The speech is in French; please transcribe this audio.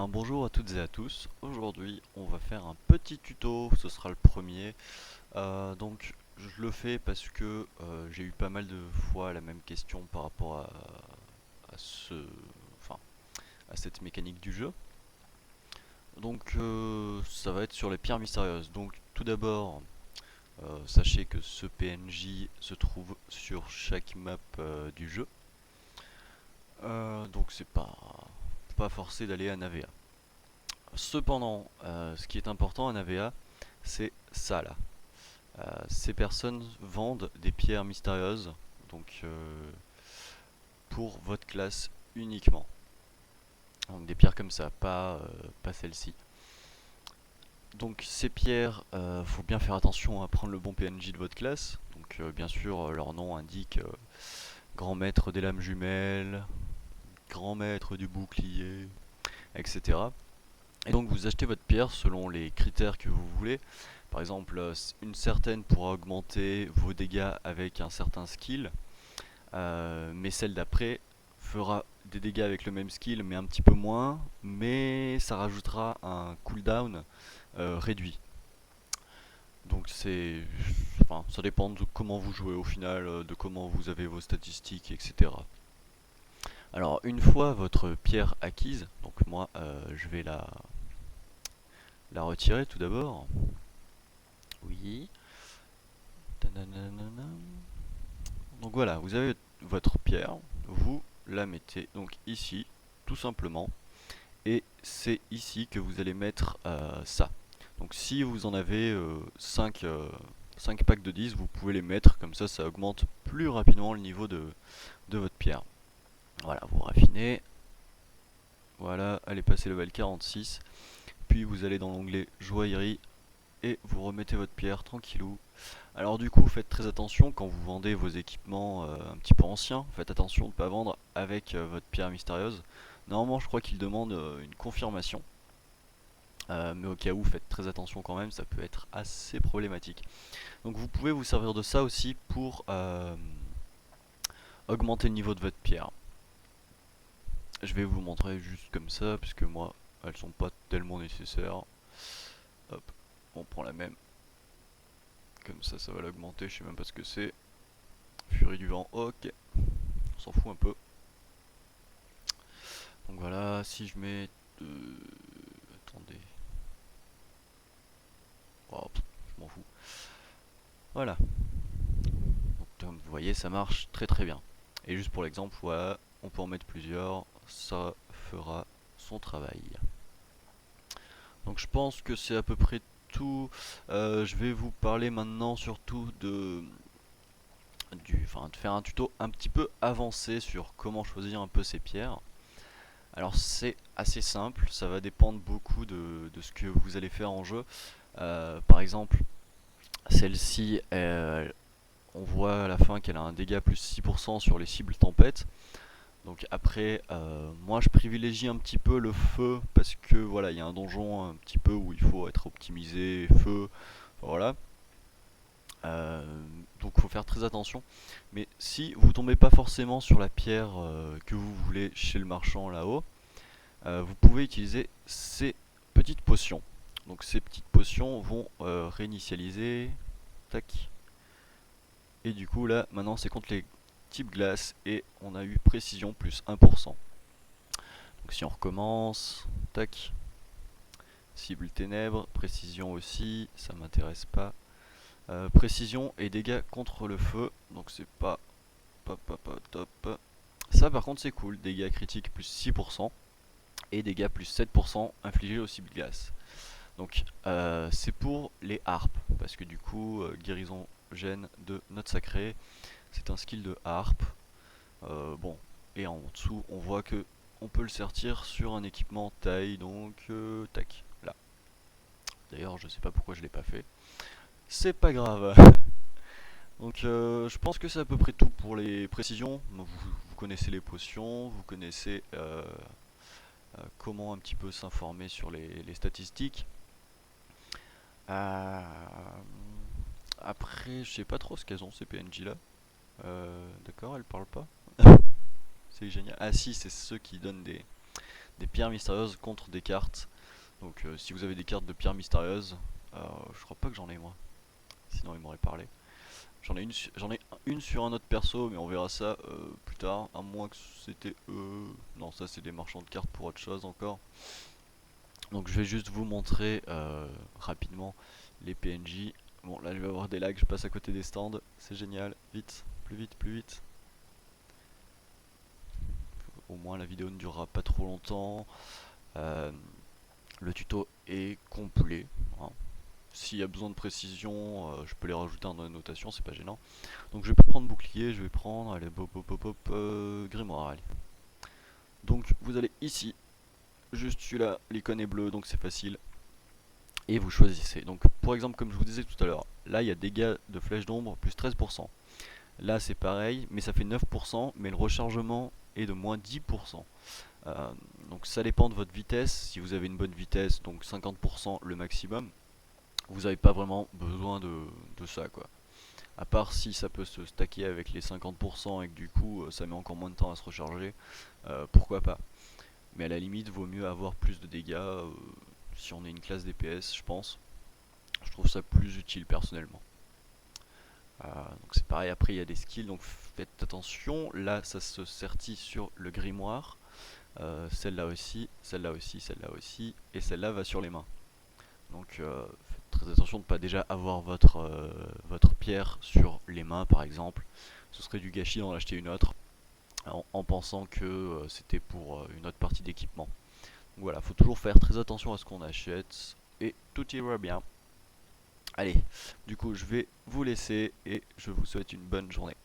bien, bonjour à toutes et à tous. Aujourd'hui, on va faire un petit tuto, ce sera le premier. Donc, je le fais parce que j'ai eu pas mal de fois la même question par rapport à ce, enfin, à cette mécanique du jeu. Donc, ça va être sur les pierres mystérieuses. Donc, tout d'abord, sachez que ce PNJ se trouve sur chaque map du jeu. Donc, c'est pas forcé d'aller à Navea. Cependant, ce qui est important à Navea, c'est ça là. Ces personnes vendent des pierres mystérieuses, donc pour votre classe uniquement. Donc des pierres comme ça, pas celle-ci. Donc ces pierres, faut bien faire attention à prendre le bon PNJ de votre classe. Donc bien sûr, leur nom indique grand maître des lames jumelles, grand maître du bouclier, etc. Et donc vous achetez votre pierre selon les critères que vous voulez. Par exemple, une certaine pourra augmenter vos dégâts avec un certain skill, mais celle d'après fera des dégâts avec le même skill mais un petit peu moins, mais ça rajoutera un cooldown réduit. Donc enfin, ça dépend de comment vous jouez au final, de comment vous avez vos statistiques, etc. Alors une fois votre pierre acquise, donc moi je vais la retirer tout d'abord. Oui. Donc voilà, vous avez votre pierre, vous la mettez donc ici, tout simplement, et c'est ici que vous allez mettre ça. Donc si vous en avez 5 packs de 10, vous pouvez les mettre, comme ça augmente plus rapidement le niveau de votre pierre. Voilà, vous raffinez, voilà, allez passer level 46, puis vous allez dans l'onglet joaillerie, et vous remettez votre pierre tranquillou. Alors du coup, faites très attention quand vous vendez vos équipements un petit peu anciens. Faites attention de ne pas vendre avec votre pierre mystérieuse. Normalement, je crois qu'il demande une confirmation. Mais au cas où, faites très attention quand même, ça peut être assez problématique. Donc vous pouvez vous servir de ça aussi pour augmenter le niveau de votre pierre. Je vais vous montrer juste comme ça, puisque moi, elles sont pas tellement nécessaires. Hop, on prend la même. Comme ça va l'augmenter, je sais même pas ce que c'est. Furie du vent, ok. On s'en fout un peu. Donc voilà, si je mets... attendez. Oh, je m'en fous. Voilà. Donc comme vous voyez, ça marche très très bien. Et juste pour l'exemple, voilà, on peut en mettre plusieurs. Ça fera son travail. Donc je pense que c'est à peu près tout. Je vais vous parler maintenant surtout de faire un tuto un petit peu avancé sur comment choisir un peu ces pierres. Alors c'est assez simple, ça va dépendre beaucoup de ce que vous allez faire en jeu. Par exemple, celle-ci, on voit à la fin qu'elle a un dégât plus 6% sur les cibles tempête. Donc après, moi je privilégie un petit peu le feu parce que voilà, il y a un donjon un petit peu où il faut être optimisé, feu, voilà. Donc il faut faire très attention. Mais si vous tombez pas forcément sur la pierre que vous voulez chez le marchand là-haut, vous pouvez utiliser ces petites potions. Donc ces petites potions vont réinitialiser. Tac. Et du coup là, maintenant c'est contre les types glace et on a eu précision plus 1%. Donc si on recommence, tac. Cible ténèbres, précision aussi, ça m'intéresse pas. Précision et dégâts contre le feu, donc c'est pas top. Ça par contre c'est cool, dégâts critiques plus 6% et dégâts plus 7% infligés aux cibles glace. Donc c'est pour les harpes, parce que du coup, guérison gène de note sacrée, c'est un skill de harpe. Bon, et en dessous, on voit que on peut le sortir sur un équipement taille, donc tac, là. D'ailleurs, je sais pas pourquoi je l'ai pas fait. C'est pas grave. Donc je pense que c'est à peu près tout pour les précisions. Vous connaissez les potions, vous connaissez comment un petit peu s'informer sur les statistiques. Euh, Après, je sais pas trop ce qu'elles ont ces PNJ là. D'accord, elles parlent pas. C'est génial. Ah si, c'est ceux qui donnent des des pierres mystérieuses contre des cartes. Donc si vous avez des cartes de pierres mystérieuses, je crois pas que j'en ai moi, sinon il m'aurait parlé. J'en ai une sur un autre perso, mais on verra ça plus tard, à moins que c'était non, ça c'est des marchands de cartes pour autre chose encore. Donc je vais juste vous montrer rapidement les PNJ. Bon, là je vais avoir des lags, je passe à côté des stands, c'est génial. Vite, plus vite, plus vite. Au moins la vidéo ne durera pas trop longtemps. Le tuto est complet, hein. S'il y a besoin de précision, je peux les rajouter dans la notation, c'est pas gênant. Donc je vais pas prendre bouclier, je vais prendre, allez, grimoire, allez. Donc vous allez ici, juste celui-là, l'icône est bleue, donc c'est facile. Et vous choisissez. Donc pour exemple, comme je vous disais tout à l'heure, là il y a dégâts de flèche d'ombre plus 13%. Là c'est pareil, mais ça fait 9%, mais le rechargement est de moins 10%. Donc ça dépend de votre vitesse. Si vous avez une bonne vitesse, donc 50% le maximum, vous n'avez pas vraiment besoin de ça, quoi. À part si ça peut se stacker avec les 50% et que du coup ça met encore moins de temps à se recharger, pourquoi pas. Mais à la limite, vaut mieux avoir plus de dégâts si on est une classe DPS, je pense. Je trouve ça plus utile personnellement. Donc c'est pareil, après il y a des skills, donc faites attention. Là ça se sertit sur le grimoire. Celle-là aussi, celle-là aussi, celle-là aussi, et celle-là va sur les mains. Donc faites très attention de ne pas déjà avoir votre pierre sur les mains par exemple. Ce serait du gâchis d'en acheter une autre en pensant que c'était pour une autre partie d'équipement. Voilà, faut toujours faire très attention à ce qu'on achète et tout ira bien. Allez, du coup je vais vous laisser et je vous souhaite une bonne journée.